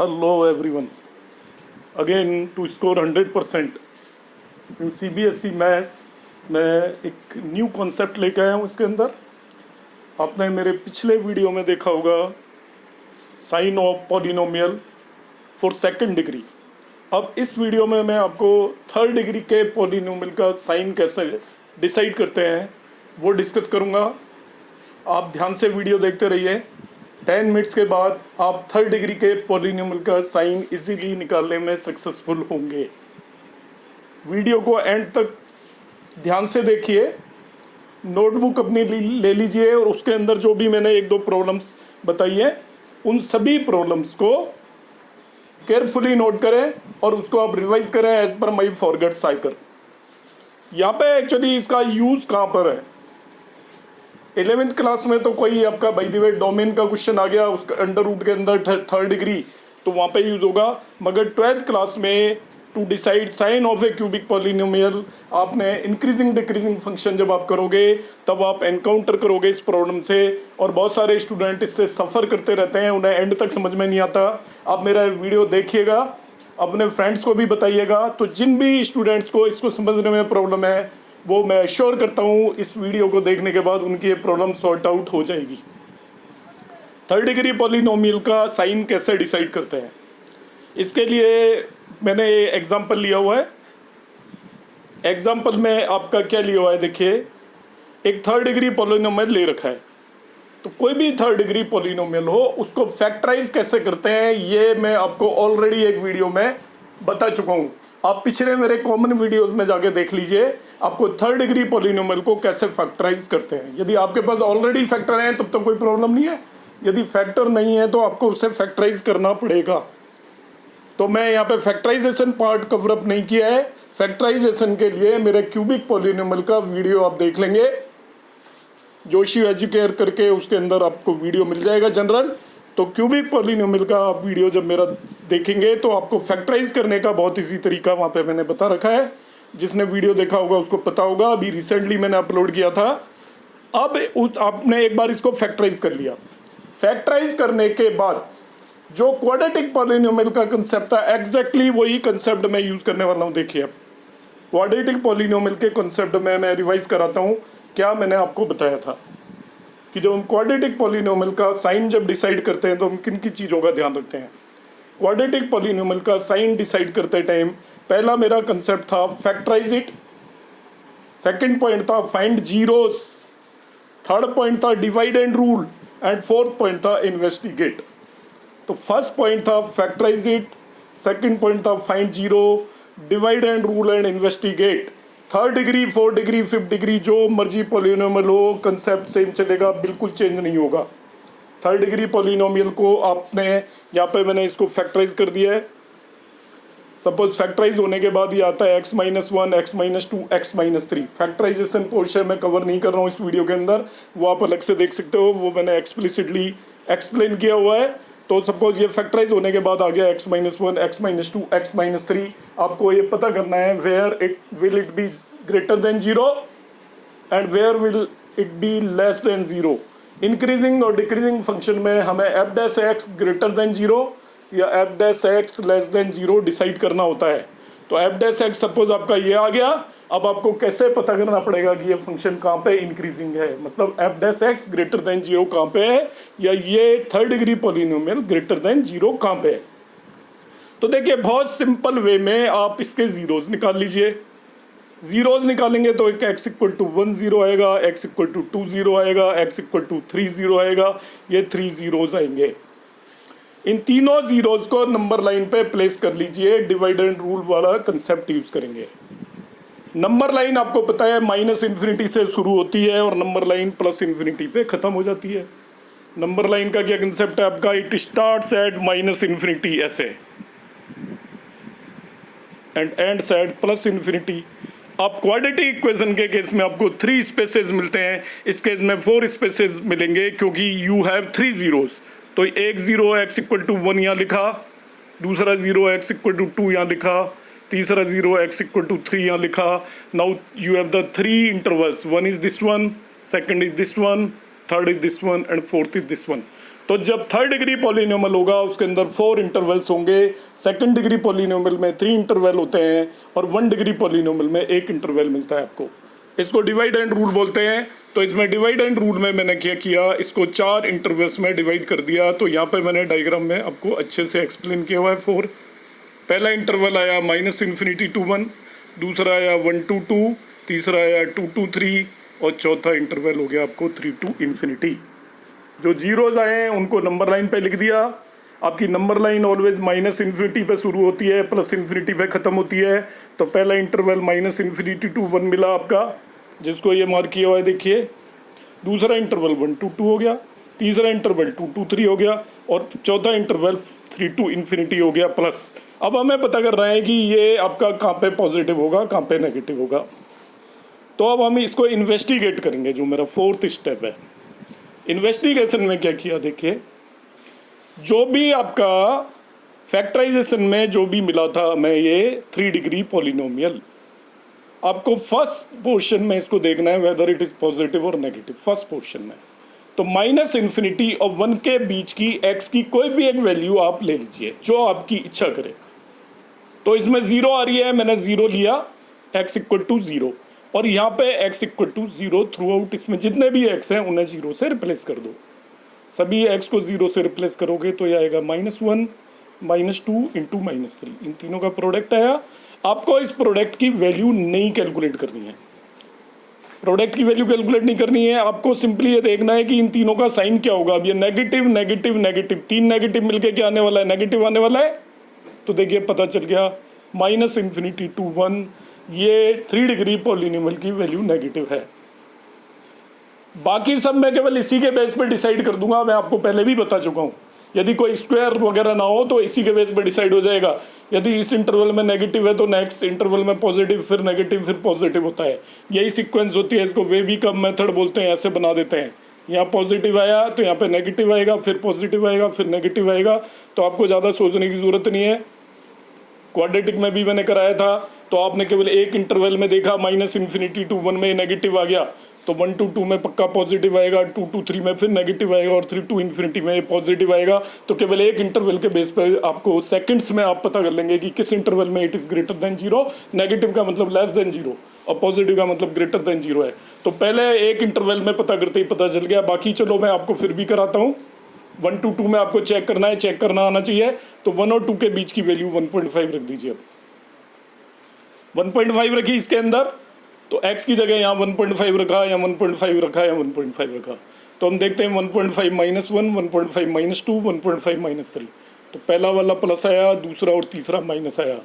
Hello everyone. Again to score 100% in CBSE maths मैं एक new concept लेकर आया हूँ। इसके अंदर आपने मेरे पिछले वीडियो में देखा होगा sign of polynomial for second degree. अब इस वीडियो में मैं आपको थर्ड डिग्री के पॉलिनोमियल का साइन कैसे डिसाइड करते हैं वो डिस्कस करूँगा। आप ध्यान से वीडियो देखते रहिए। 10 मिनट्स के बाद आप थर्ड डिग्री के पॉलिनोमियल का साइन इजीली निकालने में सक्सेसफुल होंगे। वीडियो को एंड तक ध्यान से देखिए। नोटबुक अपनी ले लीजिए और उसके अंदर जो भी मैंने एक दो प्रॉब्लम्स बताई है उन सभी प्रॉब्लम्स को केयरफुली नोट करें और उसको आप रिवाइज करें एज पर माई फॉरगेट साइकिल। यहाँ पे एक्चुअली इसका यूज़ कहाँ पर है? 11th क्लास में तो कोई आपका बाय द वे डोमेन का क्वेश्चन आ गया उसका अंडर रूट के अंदर थर्ड डिग्री, तो वहाँ पे यूज़ होगा। मगर 12th क्लास में to decide sign of a cubic polynomial आपने इंक्रीजिंग डिक्रीजिंग फंक्शन जब आप करोगे तब आप एनकाउंटर करोगे इस प्रॉब्लम से। और बहुत सारे स्टूडेंट इससे सफ़र करते रहते हैं, उन्हें एंड तक समझ में नहीं आता। आप मेरा वीडियो देखिएगा, अपने फ्रेंड्स को भी बताइएगा। तो जिन भी स्टूडेंट्स को इसको समझने में प्रॉब्लम है वो मैं एश्योर करता हूँ इस वीडियो को देखने के बाद उनकी ये प्रॉब्लम सॉर्ट आउट हो जाएगी। थर्ड डिग्री पॉलिनोमियल का साइन कैसे डिसाइड करते हैं, इसके लिए मैंने ये एग्जांपल लिया हुआ है। एग्जांपल में आपका क्या लिया हुआ है, देखिए एक थर्ड डिग्री पॉलिनोमियल ले रखा है। तो कोई भी थर्ड डिग्री पॉलिनोमियल हो उसको फैक्टराइज कैसे करते हैं ये मैं आपको ऑलरेडी एक वीडियो में बता चुका हूँ। आप पिछले मेरे कॉमन वीडियोस में जाके देख लीजिए आपको थर्ड डिग्री पॉलिनोमियल को कैसे फैक्टराइज करते हैं। यदि आपके पास ऑलरेडी फैक्टर हैं तब तो कोई प्रॉब्लम नहीं है, यदि फैक्टर नहीं है तो आपको उसे फैक्टराइज करना पड़ेगा। तो मैं यहाँ पे फैक्टराइजेशन पार्ट कवर अप नहीं किया है। फैक्टराइजेशन के लिए मेरे क्यूबिक पॉलिनोमियल का वीडियो आप देख लेंगे, जोशी एजुकेयर करके, उसके अंदर आपको वीडियो मिल जाएगा जनरल। तो क्यूबिक पॉलिनोमियल का आप वीडियो जब मेरा देखेंगे तो आपको फैक्टराइज करने का बहुत इजी तरीका वहाँ पे मैंने बता रखा है। जिसने वीडियो देखा होगा उसको पता होगा, अभी रिसेंटली मैंने अपलोड किया था। अब आपने एक बार इसको फैक्टराइज कर लिया। फैक्टराइज करने के बाद जो क्वाड्रेटिक पॉलिनोमियल का कंसेप्ट था एग्जैक्टली वही कंसेप्ट मैं यूज़ करने वाला हूँ। देखिए अब क्वाड्रेटिक पॉलिनोमियल के कंसेप्ट में मैं रिवाइज कराता हूँ क्या मैंने आपको बताया था कि जब हम क्वाड्रेटिक पॉलिनोमियल का साइन जब डिसाइड करते हैं तो हम किन किन चीज़ों का ध्यान रखते हैं। क्वाड्रेटिक पॉलिनोमियल का साइन डिसाइड करते टाइम पहला मेरा कंसेप्ट था फैक्टराइज इट, सेकंड पॉइंट था फाइंड जीरोस, थर्ड पॉइंट था divide and rule and fourth point था इन्वेस्टिगेट। तो फर्स्ट पॉइंट था फैक्टराइज इट, सेकंड पॉइंट था find zero, divide and rule and investigate. Third degree, fourth degree, fifth degree जो मर्जी polynomial हो concept same चलेगा, बिल्कुल चेंज नहीं होगा। थर्ड डिग्री पॉलिनोमियल को आपने यहाँ पे मैंने इसको फैक्टराइज कर दिया है। सपोज फैक्टराइज होने के बाद ये आता है x-1, x-2, x-3। Factorisation portion में कवर नहीं कर रहा हूँ इस वीडियो के अंदर, वो आप अलग से देख सकते हो, वो मैंने एक्सप्लिसिटली एक्सप्लेन किया हुआ है। तो सपोज ये फैक्टराइज होने के बाद आ गया x-1, x-2, x-3। आपको ये पता करना है where it will it be greater than 0 and where will it be less than 0। Increasing और डिक्रीजिंग फंक्शन में हमें f' ग्रेटर देन 0 या f' लेस देन 0 डिसाइड करना होता है। तो f' सपोज आपका ये आ गया। अब आपको कैसे पता करना पड़ेगा कि ये फंक्शन कहाँ पे इंक्रीजिंग है, मतलब f' ग्रेटर देन 0 कहाँ पे है या ये third degree polynomial greater than 0 कहाँ पे है। तो देखिए बहुत सिंपल वे में आप इसके जीरोज निकाल लीजिए। जीरोज निकालेंगे तो एक x=1 0 आएगा, x=2 0 आएगा, x=3 0 आएगा, ये 3 जीरोज आएंगे। इन तीनों जीरोज को नंबर लाइन पे प्लेस कर लीजिए। डिवाइड एंड रूल वाला कंसेप्ट यूज करेंगे। नंबर लाइन आपको पता है -∞ से शुरू होती है और नंबर लाइन +∞ पे खत्म हो जाती है। नंबर लाइन का क्या कंसेप्ट है आपका, इट स्टार्ट्स एट -∞ ऐसे एंड एंड्स एट +∞। आप क्वाड्रेटिक इक्वेशन के केस में आपको 3 स्पेसेस मिलते हैं, इस केस में 4 स्पेसेस मिलेंगे क्योंकि यू हैव 3 जीरोस। तो एक जीरो x=1 यहाँ लिखा, दूसरा जीरो x=2 यहाँ लिखा, तीसरा जीरो x=3 यहाँ लिखा। Now you have the 3 intervals, one is this one, second is this one, third is this one and fourth is this one. तो जब थर्ड डिग्री पॉलिनोमियल होगा उसके अंदर 4 इंटरवल्स होंगे, सेकंड डिग्री पॉलिनोमियल में 3 interval होते हैं और 1 डिग्री पॉलिनोमियल में 1 इंटरवल मिलता है आपको। इसको डिवाइड एंड रूल बोलते हैं। तो इसमें डिवाइड एंड रूल में मैंने क्या किया, इसको 4 इंटरवल्स में डिवाइड कर दिया। तो यहाँ पे मैंने डायग्राम में आपको अच्छे से एक्सप्लेन किया हुआ है। 4 पहला इंटरवल आया -∞ to 1, दूसरा आया 1 to 2, तीसरा आया 2 to 3 और चौथा इंटरवल हो गया आपको 3 to ∞। जो जीरोज आए हैं उनको नंबर लाइन पे लिख दिया। आपकी नंबर लाइन ऑलवेज -∞ पे शुरू होती है, +∞ पे ख़त्म होती है। तो पहला इंटरवल -∞ to 1 मिला आपका, जिसको ये मार्क किया हुआ है देखिए। दूसरा इंटरवल 1 to 2 हो गया, तीसरा इंटरवल 2 to 3 हो गया और चौथा इंटरवल 3 to ∞ हो गया प्लस। अब हमें पता करना है कि ये आपका कहाँ पे पॉजिटिव होगा, कहाँ पे नेगेटिव होगा। तो अब हम इसको इन्वेस्टिगेट करेंगे, जो मेरा 4th स्टेप है। इन्वेस्टिगेशन में क्या किया देखिए, जो भी आपका फैक्टराइजेशन में जो भी मिला था हमें ये 3 डिग्री पॉलिनोमियल, आपको फर्स्ट पोर्शन में इसको देखना है वेदर इट इज पॉजिटिव और नेगेटिव। फर्स्ट पोर्शन में तो -∞ और 1 के बीच की x की कोई भी एक वैल्यू आप ले लीजिए जो आपकी इच्छा करे। तो इसमें 0 आ रही है, मैंने 0 लिया, x = 0 और यहाँ पे x = 0 थ्रू आउट। इसमें जितने भी x हैं उन्हें 0 से रिप्लेस कर दो। सभी x को 0 से रिप्लेस करोगे तो ये आएगा -1 -2 × -3, इन तीनों का प्रोडक्ट आया। आपको इस प्रोडक्ट की वैल्यू नहीं कैलकुलेट करनी है, प्रोडक्ट की वैल्यू कैलकुलेट नहीं करनी है। आपको सिंपली ये देखना है कि इन तीनों का साइन क्या होगा। अब ये नेगेटिव नेगेटिव नेगेटिव, 3 नेगेटिव मिलके क्या आने वाला है, नेगेटिव आने वाला है। तो देखिए पता चल गया -∞ to 1, ये 3 डिग्री पॉलिनोमियल की वैल्यू नेगेटिव है। बाकी सब मैं केवल इसी के बेस पर डिसाइड कर दूंगा। मैं आपको पहले भी बता चुका हूँ, यदि कोई स्क्वायर वगैरह ना हो तो इसी के बेस पर डिसाइड हो जाएगा। यदि इस इंटरवल में नेगेटिव है तो नेक्स्ट इंटरवल में पॉजिटिव, फिर नेगेटिव, फिर पॉजिटिव होता है। यही सीक्वेंस होती है, इसको वेवी कम मेथड बोलते हैं, ऐसे बना देते हैं। यहाँ पॉजिटिव आया तो यहाँ पे नेगेटिव आएगा, फिर पॉजिटिव आएगा, फिर नेगेटिव आएगा। तो आपको ज़्यादा सोचने की ज़रूरत नहीं है। क्वाड्रेटिक में भी मैंने कराया था, तो आपने केवल एक इंटरवल में देखा -∞ to 1 में नेगेटिव आ गया, तो 1 to 2 में पक्का पॉजिटिव आएगा, 2 to 3 में फिर नेगेटिव आएगा और 3 to ∞ में पॉजिटिव आएगा। तो केवल एक इंटरवल के बेस पर आपको सेकंड्स में आप पता कर लेंगे कि किस इंटरवल में it is greater than 0, negative का मतलब लेस देन 0 और पॉजिटिव का मतलब ग्रेटर देन 0 है। तो पहले एक इंटरवल में पता करते ही पता चल गया। बाकी चलो मैं आपको फिर भी कराता हूँ। 1 to 2 में आपको चेक करना है, चेक करना आना चाहिए। तो 1 और 2 के बीच की वैल्यू 1.5 रख दीजिए। अब 1.5 रखी इसके अंदर, तो x की जगह यहाँ 1.5 रखा या 1.5 रखा या 1.5 रखा। तो हम देखते हैं 1.5 - 1, 1.5 - 2, 1.5 - 3। तो पहला वाला प्लस आया, दूसरा और तीसरा माइनस आया।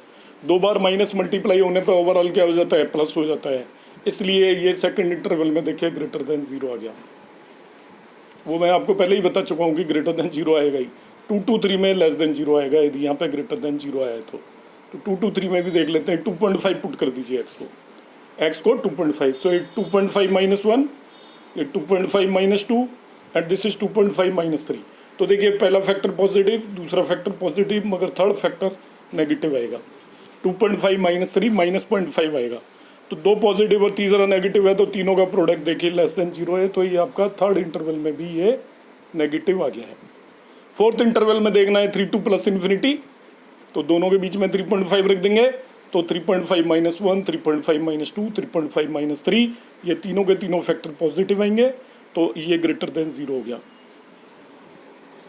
2 बार माइनस मल्टीप्लाई होने पर ओवरऑल क्या हो जाता है, प्लस हो जाता है। इसलिए ये सेकंड इंटरवल में देखिए ग्रेटर देन 0 आ गया। वो मैं आपको पहले ही बता चुका हूँ कि ग्रेटर देन 0 आएगा ही। 2 to 3 में लेस देन 0 आएगा, यदि यहाँ पे ग्रेटर देन 0 आया तो 2 to 3 में भी देख लेते हैं। 2.5 पुट कर दीजिए x को 2.5। सो ये 2.5 - 1, ये 2.5 - 2 एंड दिस इज 2.5 - 3। तो देखिए पहला फैक्टर पॉजिटिव, दूसरा फैक्टर पॉजिटिव, मगर थर्ड फैक्टर नेगेटिव आएगा। 2.5 - 3 -0.5 आएगा। तो 2 पॉजिटिव और तीसरा नेगेटिव है, तो तीनों का प्रोडक्ट देखिए लेस देन 0 है। तो ये आपका थर्ड इंटरवल में भी ये नेगेटिव आ गया है। फोर्थ इंटरवल में देखना है 3 to +∞, तो दोनों के बीच में 3.5 रख देंगे। तो 3.5 - 1, 3.5 - 2, 3.5 - 3, ये तीनों के तीनों फैक्टर पॉजिटिव आएंगे। तो ये ग्रेटर देन 0 हो गया।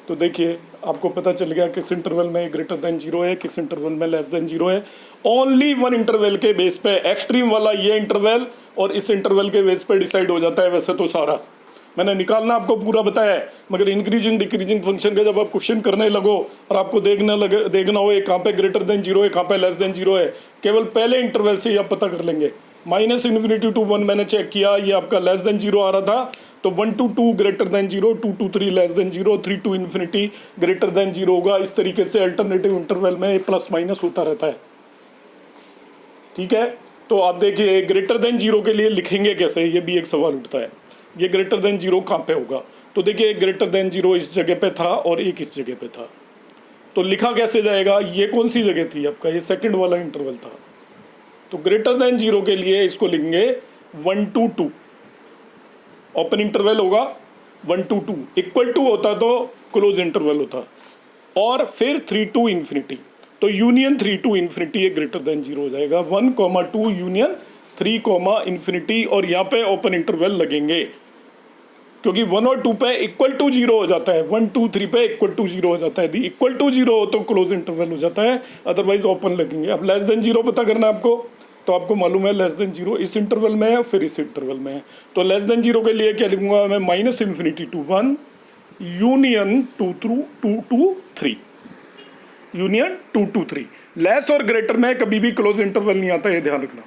तो देखिए आपको पता चल गया किस इंटरवल में ग्रेटर देन 0 है, किस इंटरवल में लेस देन 0 है। ओनली 1 इंटरवल के बेस पे, एक्सट्रीम वाला ये इंटरवल और इस इंटरवल के बेस पे डिसाइड हो जाता है। वैसे तो सारा मैंने निकालना आपको पूरा बताया है, मगर इंक्रीजिंग डिक्रीजिंग फंक्शन का जब आप क्वेश्चन करने लगो और आपको देखना हो कहाँ पे ग्रेटर देन 0 है, कहाँ पे लेस देन 0 है, केवल पहले इंटरवल से ही आप पता कर लेंगे। -∞ to 1 मैंने चेक किया, ये आपका लेस देन 0 आ रहा था। तो 1 to 2 greater than 0, 2 to 3 less than 0, 3 to ∞ greater than 0 होगा। इस तरीके से अल्टरनेटिव इंटरवल में प्लस माइनस होता रहता है। ठीक है, तो आप देखिए ग्रेटर देन 0 के लिए लिखेंगे कैसे, ये भी एक सवाल उठता है। ये ग्रेटर देन 0 कहाँ पे होगा, तो देखिए ग्रेटर देन 0 इस जगह पे था और एक इस जगह पे था। तो लिखा कैसे जाएगा, ये कौन सी जगह थी आपका, ये सेकंड वाला इंटरवल था। तो ग्रेटर देन 0 के लिए इसको लिखेंगे 1 to 2, ओपन इंटरवल होगा 1 to 2। इक्वल टू होता तो क्लोज इंटरवल होता, और फिर 3 टू इन्फिनिटी, तो यूनियन 3 टू इन्फिनिटी ये ग्रेटर देन 0 हो जाएगा। 1,2 यूनियन 3, इन्फिनिटी, और यहाँ पे ओपन इंटरवल लगेंगे क्योंकि 1 और 2 पे इक्वल टू 0 हो जाता है, 1 2 3 पे इक्वल टू 0 हो जाता है। यदि इक्वल टू 0 हो तो क्लोज इंटरवल हो जाता है, अदरवाइज ओपन लगेंगे। अब लेस देन 0 पता करना है आपको, तो आपको मालूम है लेस देन 0 इस इंटरवल में है, फिर इस इंटरवल में है। तो लेस देन 0 के लिए क्या लिखूंगा मैं, minus infinity to 1 union 2 to 3, union 2 to 3। Less और ग्रेटर में कभी भी क्लोज इंटरवल नहीं आता, ये ध्यान रखना।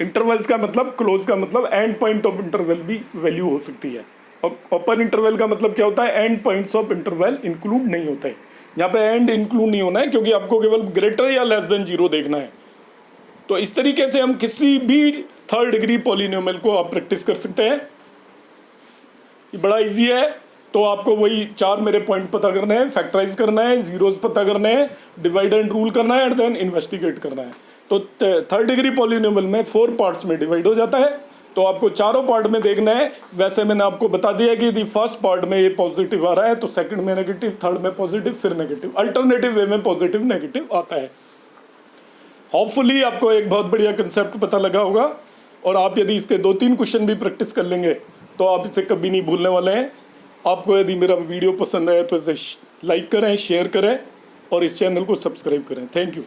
इंटरवल्स का मतलब, क्लोज का मतलब एंड पॉइंट ऑफ इंटरवल भी वैल्यू हो सकती है, और ओपन इंटरवल का मतलब क्या होता है, and points of interval include नहीं होते। यहाँ पे एंड इंक्लूड नहीं होना है क्योंकि आपको केवल ग्रेटर या लेस देन 0 देखना है। तो इस तरीके से हम किसी भी थर्ड डिग्री पॉलिनोमियल को आप प्रैक्टिस कर सकते हैं, ये बड़ा इजी है। तो आपको वही 4 मेरे पॉइंट पता करने हैं, फैक्टराइज करना है, जीरोस पता करने हैं, डिवाइड एंड रूल करना है, एंड देन इन्वेस्टिगेट करना है। तो थर्ड डिग्री पॉलिनोमियल में 4 पार्ट्स में डिवाइड हो जाता है, तो आपको चारों पार्ट में देखना है। वैसे मैंने आपको बता दिया कि यदि फर्स्ट पार्ट में ये पॉजिटिव आ रहा है तो सेकंड में नेगेटिव, थर्ड में पॉजिटिव, फिर नेगेटिव, अल्टरनेटिव वे में पॉजिटिव नेगेटिव आता है। होपफुली आपको एक बहुत बढ़िया कंसेप्ट पता लगा होगा, और आप यदि इसके 2-3 क्वेश्चन भी प्रैक्टिस कर लेंगे तो आप इसे कभी नहीं भूलने वाले हैं। आपको यदि मेरा वीडियो पसंद आए तो इसे लाइक करें, शेयर करें, और इस चैनल को सब्सक्राइब करें। Thank you.